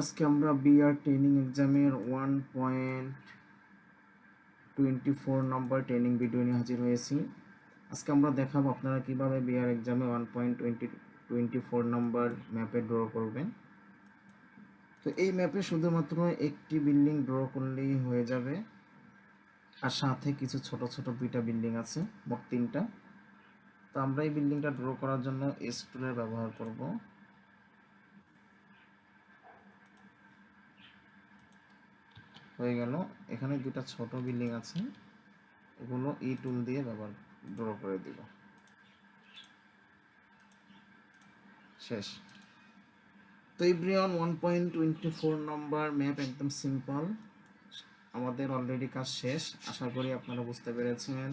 আজকে আমরা BR training এক্সামের 1.24 নম্বর ট্রেনিং ভিডিও নিয়ে হাজির হয়েছি। আজকে আমরা দেখাবো আপনারা কিভাবে বিআর এক্সামে 1.24 নম্বর ম্যাপে ড্র করবেন। তো এই ম্যাপে শুধুমাত্র একটি বিল্ডিং ড্র করলেই হয়ে যাবে, আর সাথে কিছু ছোট ছোট দুইটা বিল্ডিং আছে, মোট 3টা। তো আমরা এই বিল্ডিংটা ড্র করার জন্য এস টুলের ব্যবহার করব। হয়ে গেল। এখানে দুটা ছোট বিল্ডিং আছে, এগুলো ই টুল দিয়ে ড্র করে দিব। শেষ। তো এভরিওয়ান 1.24 নম্বর ম্যাপ একদম সিম্পল, আমাদের অলরেডি কাজ শেষ। আশা করি আপনারা বুঝতে পেরেছেন।